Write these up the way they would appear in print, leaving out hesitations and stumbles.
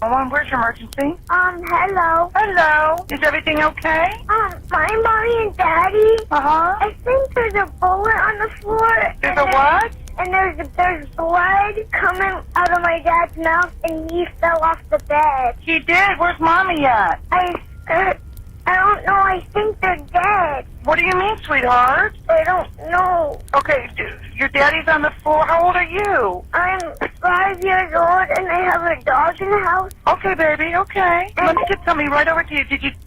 Where's your emergency? Hello. Hello. Is everything okay? My mommy and daddy. Uh-huh. I think there's a bullet on the floor. There's a what? And there's blood coming out of my dad's mouth, and he fell off the bed. He did. Where's Mommy at? I don't know. I think they're dead. What do you mean, sweetheart? I don't know. Okay, your daddy's on the floor. How old are you? I'm 5 years old, and I have a dog in the house. Okay, baby, okay. Let me get somebody right over to you.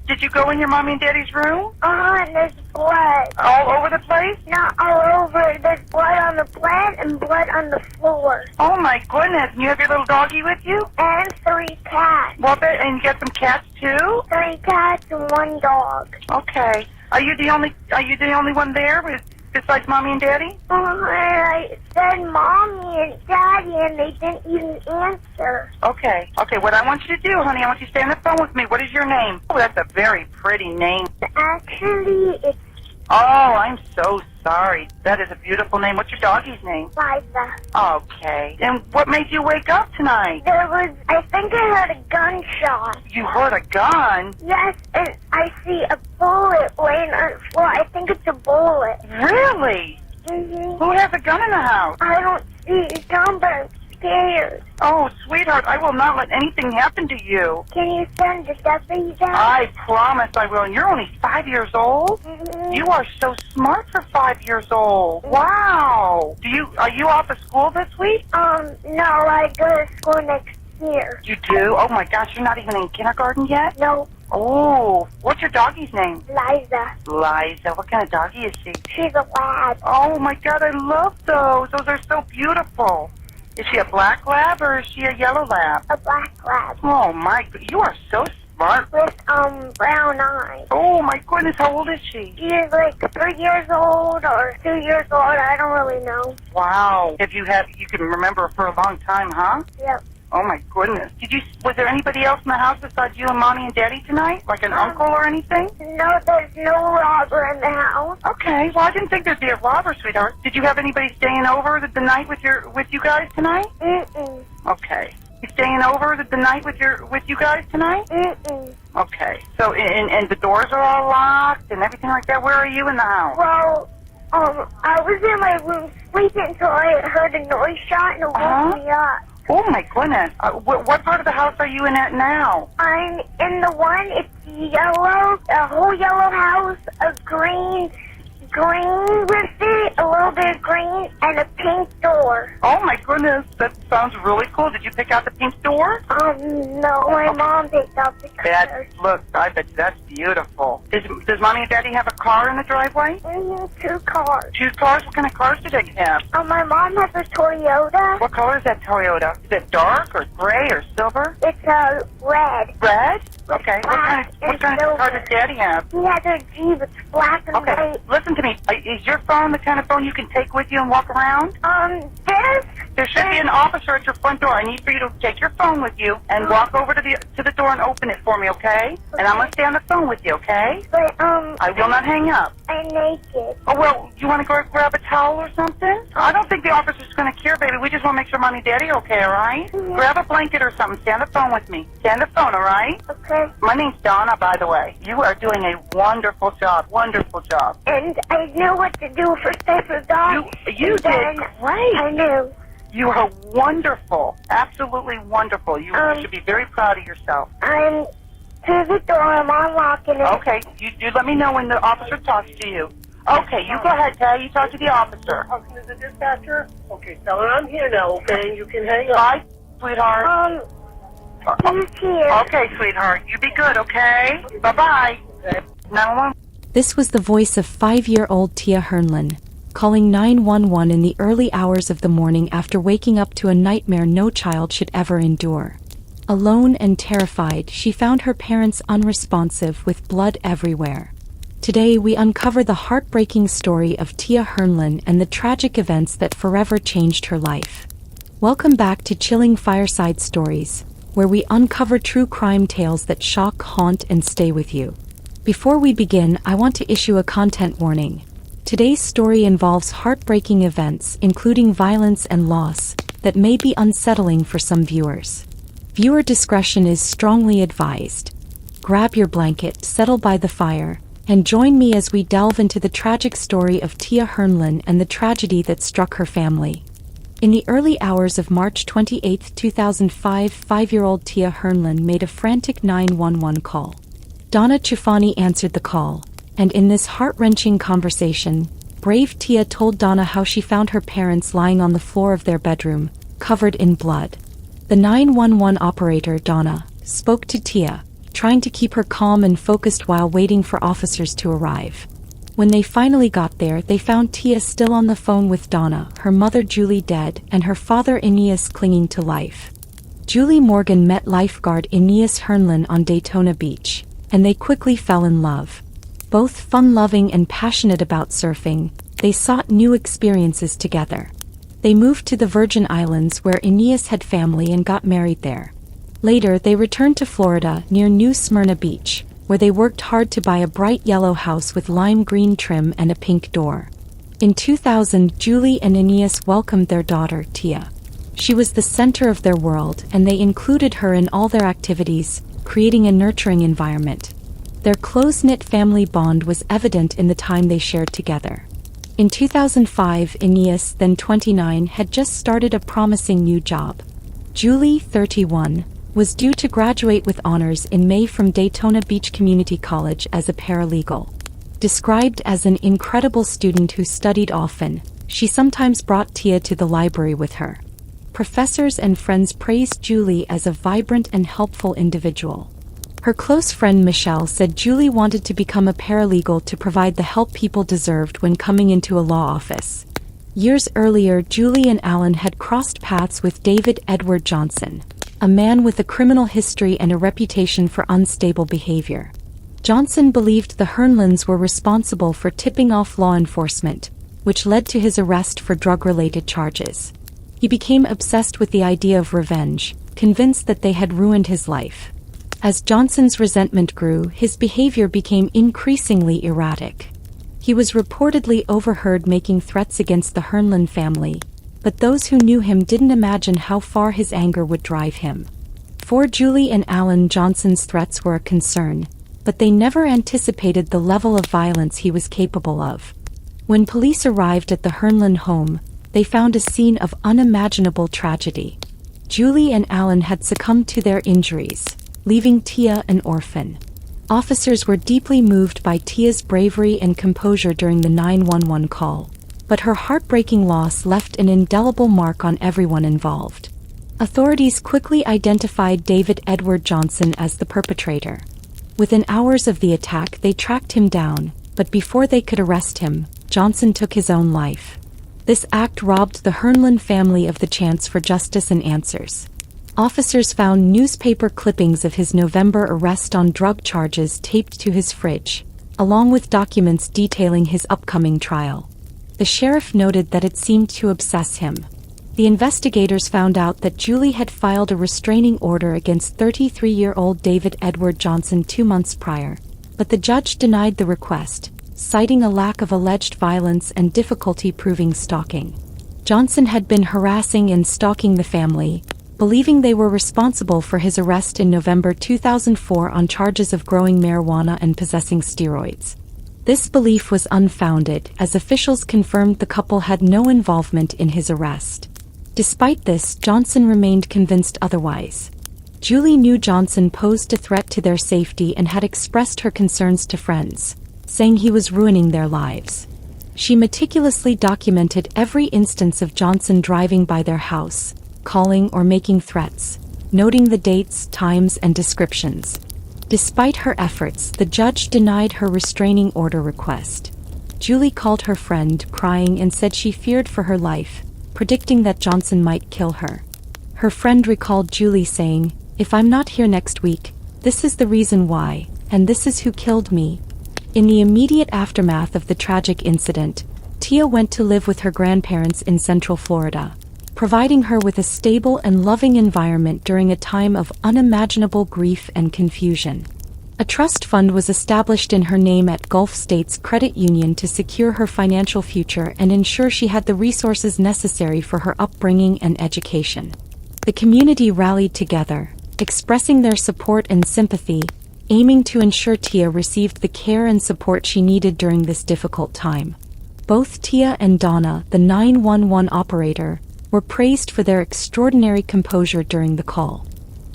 Did you go in your mommy and daddy's room? And there's blood. All over the place? Not all over. There's blood on the bed and blood on the floor. Oh, my goodness. And you have your little doggie with you? And 3 cats. Well, and you got some cats, too? 3 cats and 1 dog. Okay. Are you the only one there besides Mommy and Daddy? I said Mommy and Daddy, and they didn't even answer. Okay. Okay, what I want you to do, honey, I want you to stay on the phone with me. What is your name? Oh, that's a very pretty name. Actually, it's Oh, I'm so sorry. That is a beautiful name. What's your doggie's name? Liza. Okay. And what made you wake up tonight? I think I heard a gunshot. You heard a gun? Yes, and I see a bullet laying on the floor. I think it's a bullet. Really? Mm-hmm. Who has a gun in the house? I don't see it, John, but I'm scared. Oh, sweetheart, I will not let anything happen to you. Can you send the deputies out? I promise I will. And you're only 5 years old? Mm-hmm. You are so smart for 5 years old. Wow. Are you off of school this week? No, I go to school next year. You do? Oh my gosh, you're not even in kindergarten yet? No, Oh, what's your doggie's name? Liza. Liza. What kind of doggie is she? She's a lab. Oh my God, I love those. Those are so beautiful. Is she a black lab or is she a yellow lab? A black lab. Oh my, you are so smart. With, brown eyes. Oh my goodness, how old is she? She is like 3 years old or 2 years old. I don't really know. Wow. You can remember her for a long time, huh? Yep. Oh my goodness. Was there anybody else in the house besides you and Mommy and Daddy tonight? Like an uncle or anything? No, there's no robber in the house. Okay. Well, I didn't think there'd be a robber, sweetheart. Did you have anybody staying over the night with you guys tonight? Mm-mm. Okay. You staying over the night with you guys tonight? Mm-mm. Okay. So and the doors are all locked and everything like that. Where are you in the house? Well, I was in my room sleeping until I heard a noise shot and it woke me up. Oh my goodness. What part of the house are you in at now? I'm in the one, it's yellow, a whole yellow house, a green with it, a little bit of green, and a pink door. Oh my goodness, that sounds really cool. Did you pick out the pink door? No, my mom picked out the colors. I bet that's beautiful. Does Mommy and Daddy have a car in the driveway? 2 cars. 2 cars? What kind of cars do they have? My mom has a Toyota. What color is that Toyota? Is it dark or gray or silver? It's red. Red? Okay. What kind of car does Daddy have? He has a Jeep. It's black and white. Listen to me. Is your phone the kind of phone you can take with you and walk around? There should be an officer at your front door. I need for you to take your phone with you and walk over to the door and open it for me, okay? And I'm going to stay on the phone with you, okay? But, I will not hang up. I'm naked. Oh, well, you want to go grab a towel or something? I don't think the officer's going to care, baby. We just want to make sure Mommy and Daddy are okay, all right? Mm-hmm. Grab a blanket or something. Stay on the phone with me. Stay on the phone, all right? Okay. My name's Donna, by the way. You are doing a wonderful job. Wonderful job. And I knew what to do for safer dog. You did great. I knew. You are wonderful. Absolutely wonderful. You should be very proud of yourself. I'm to the door. I'm unlocking it. Okay. You let me know when the officer talks to you. Okay, you go ahead, Tay. You talk to the officer. Talking to the dispatcher? Okay, tell her I'm here now, okay? You can hang up. Bye, sweetheart. He's here. Okay, sweetheart. You be good, okay? Bye-bye. Okay. 911. This was the voice of 5-year-old Tia Hernlen, calling 911 in the early hours of the morning after waking up to a nightmare no child should ever endure. Alone and terrified, she found her parents unresponsive with blood everywhere. Today, we uncover the heartbreaking story of Tia Hernlen and the tragic events that forever changed her life. Welcome back to Chilling Fireside Stories, where we uncover true crime tales that shock, haunt, and stay with you. Before we begin, I want to issue a content warning. Today's story involves heartbreaking events, including violence and loss, that may be unsettling for some viewers. Viewer discretion is strongly advised. Grab your blanket, settle by the fire, and join me as we delve into the tragic story of Tia Hernlen and the tragedy that struck her family. In the early hours of March 28, 2005, 5-year-old Tia Hernlen made a frantic 911 call. Donna Chufani answered the call, and in this heart-wrenching conversation, brave Tia told Donna how she found her parents lying on the floor of their bedroom, covered in blood. The 911 operator, Donna, spoke to Tia, trying to keep her calm and focused while waiting for officers to arrive. When they finally got there, they found Tia still on the phone with Donna, her mother Julie dead, and her father Aeneas clinging to life. Julie Morgan met lifeguard Aeneas Hernlen on Daytona Beach, and they quickly fell in love. Both fun-loving and passionate about surfing, they sought new experiences together. They moved to the Virgin Islands where Aeneas had family and got married there. Later, they returned to Florida near New Smyrna Beach, where they worked hard to buy a bright yellow house with lime green trim and a pink door. In 2000, Julie and Aeneas welcomed their daughter, Tia. She was the center of their world, and they included her in all their activities, creating a nurturing environment. Their close-knit family bond was evident in the time they shared together. In 2005, Aeneas, then 29, had just started a promising new job. Julie, 31, was due to graduate with honors in May from Daytona Beach Community College as a paralegal. Described as an incredible student who studied often, she sometimes brought Tia to the library with her. Professors and friends praised Julie as a vibrant and helpful individual. Her close friend Michelle said Julie wanted to become a paralegal to provide the help people deserved when coming into a law office. Years earlier, Julie and Alan had crossed paths with David Edward Johnson, a man with a criminal history and a reputation for unstable behavior. Johnson believed the Hernlens were responsible for tipping off law enforcement, which led to his arrest for drug-related charges. He became obsessed with the idea of revenge, convinced that they had ruined his life. As Johnson's resentment grew, his behavior became increasingly erratic. He was reportedly overheard making threats against the Hernlen family, but those who knew him didn't imagine how far his anger would drive him. For Julie and Alan, Johnson's threats were a concern, but they never anticipated the level of violence he was capable of. When police arrived at the Hernlen home, they found a scene of unimaginable tragedy. Julie and Alan had succumbed to their injuries, leaving Tia an orphan. Officers were deeply moved by Tia's bravery and composure during the 911 call, but her heartbreaking loss left an indelible mark on everyone involved. Authorities quickly identified David Edward Johnson as the perpetrator. Within hours of the attack, they tracked him down, but before they could arrest him, Johnson took his own life. This act robbed the Hernlen family of the chance for justice and answers. Officers found newspaper clippings of his November arrest on drug charges taped to his fridge, along with documents detailing his upcoming trial. The sheriff noted that it seemed to obsess him. The investigators found out that Julie had filed a restraining order against 33-year-old David Edward Johnson 2 months prior, but the judge denied the request, citing a lack of alleged violence and difficulty proving stalking. Johnson had been harassing and stalking the family, believing they were responsible for his arrest in November 2004 on charges of growing marijuana and possessing steroids. This belief was unfounded, as officials confirmed the couple had no involvement in his arrest. Despite this, Johnson remained convinced otherwise. Julie knew Johnson posed a threat to their safety and had expressed her concerns to friends, saying he was ruining their lives. She meticulously documented every instance of Johnson driving by their house, calling or making threats, noting the dates, times, and descriptions. Despite her efforts, the judge denied her restraining order request. Julie called her friend, crying, and said she feared for her life, predicting that Johnson might kill her. Her friend recalled Julie saying, "If I'm not here next week, this is the reason why, and this is who killed me." In the immediate aftermath of the tragic incident, Tia went to live with her grandparents in Central Florida, providing her with a stable and loving environment during a time of unimaginable grief and confusion. A trust fund was established in her name at Gulf States Credit Union to secure her financial future and ensure she had the resources necessary for her upbringing and education. The community rallied together, expressing their support and sympathy, aiming to ensure Tia received the care and support she needed during this difficult time. Both Tia and Donna, the 911 operator, were praised for their extraordinary composure during the call.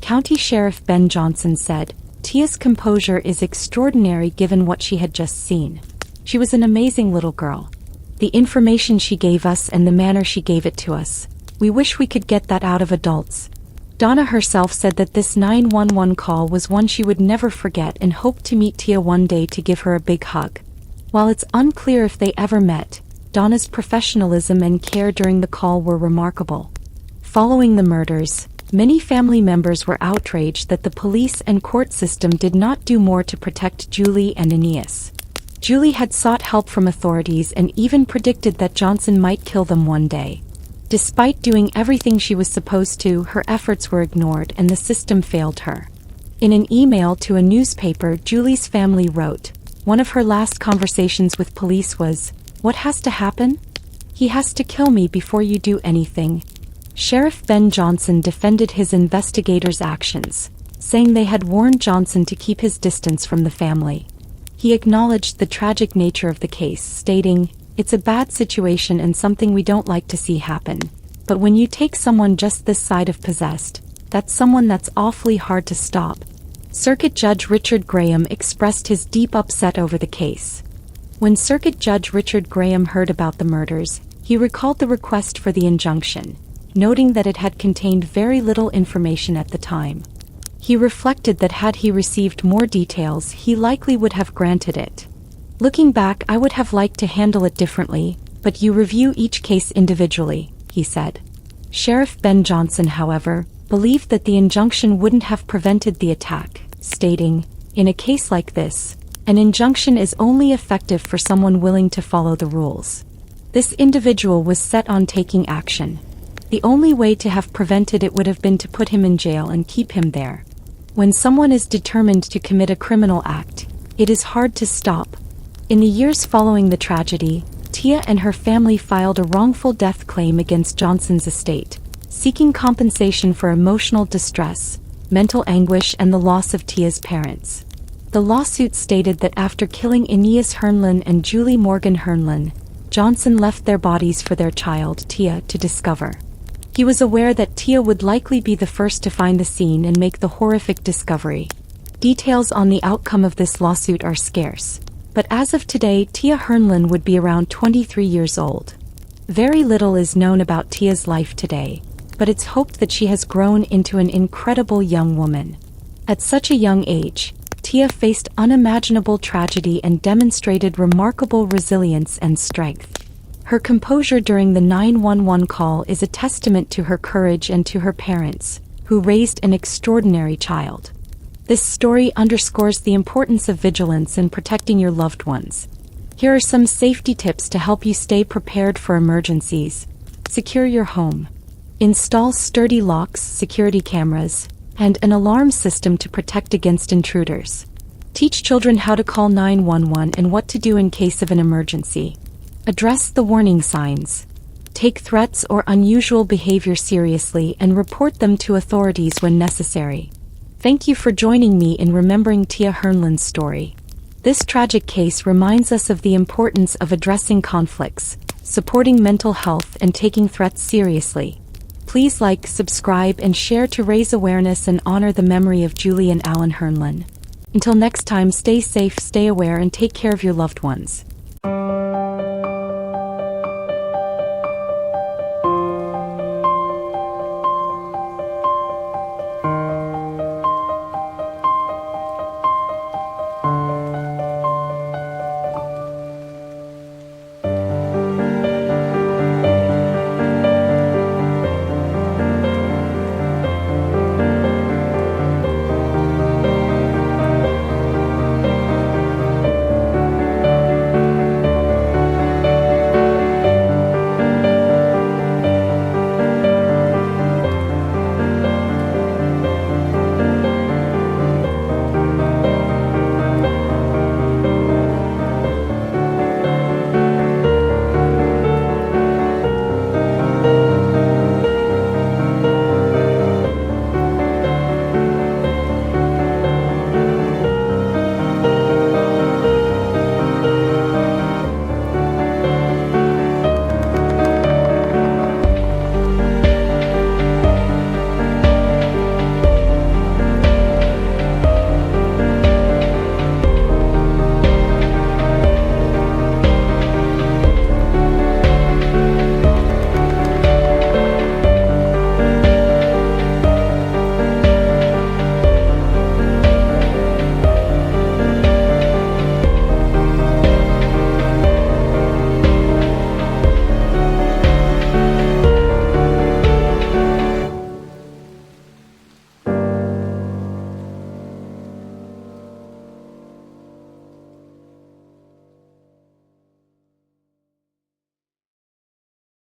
County Sheriff Ben Johnson said, "Tia's composure is extraordinary given what she had just seen. She was an amazing little girl. The information she gave us and the manner she gave it to us. We wish we could get that out of adults." Donna herself said that this 911 call was one she would never forget and hoped to meet Tia one day to give her a big hug. While it's unclear if they ever met, Donna's professionalism and care during the call were remarkable. Following the murders, many family members were outraged that the police and court system did not do more to protect Julie and Aeneas. Julie had sought help from authorities and even predicted that Johnson might kill them one day. Despite doing everything she was supposed to, her efforts were ignored and the system failed her. In an email to a newspaper, Julie's family wrote, "One of her last conversations with police was, 'What has to happen? He has to kill me before you do anything.'" Sheriff Ben Johnson defended his investigators' actions, saying they had warned Johnson to keep his distance from the family. He acknowledged the tragic nature of the case, stating, "It's a bad situation and something we don't like to see happen. But when you take someone just this side of possessed, that's someone that's awfully hard to stop." Circuit Judge Richard Graham expressed his deep upset over the case. When Circuit Judge Richard Graham heard about the murders, he recalled the request for the injunction, noting that it had contained very little information at the time. He reflected that had he received more details, he likely would have granted it. "Looking back, I would have liked to handle it differently, but you review each case individually," he said. Sheriff Ben Johnson, however, believed that the injunction wouldn't have prevented the attack, stating, "In a case like this, an injunction is only effective for someone willing to follow the rules." This individual was set on taking action. The only way to have prevented it would have been to put him in jail and keep him there. When someone is determined to commit a criminal act, it is hard to stop. In the years following the tragedy, Tia and her family filed a wrongful death claim against Johnson's estate, seeking compensation for emotional distress, mental anguish, and the loss of Tia's parents. The lawsuit stated that after killing Aeneas Hernlen and Julie Morgan Hernlen, Johnson left their bodies for their child, Tia, to discover. He was aware that Tia would likely be the first to find the scene and make the horrific discovery. Details on the outcome of this lawsuit are scarce, but as of today, Tia Hernlen would be around 23 years old. Very little is known about Tia's life today, but it's hoped that she has grown into an incredible young woman. At such a young age, Tia faced unimaginable tragedy and demonstrated remarkable resilience and strength. Her composure during the 911 call is a testament to her courage and to her parents, who raised an extraordinary child. This story underscores the importance of vigilance in protecting your loved ones. Here are some safety tips to help you stay prepared for emergencies. Secure your home. Install sturdy locks, security cameras, and an alarm system to protect against intruders. Teach children how to call 911 and what to do in case of an emergency. Address the warning signs. Take threats or unusual behavior seriously and report them to authorities when necessary. Thank you for joining me in remembering Tia Hernlen's story. This tragic case reminds us of the importance of addressing conflicts, supporting mental health, and taking threats seriously. Please like, subscribe, and share to raise awareness and honor the memory of Julie and Alan Hernlen. Until next time, stay safe, stay aware, and take care of your loved ones.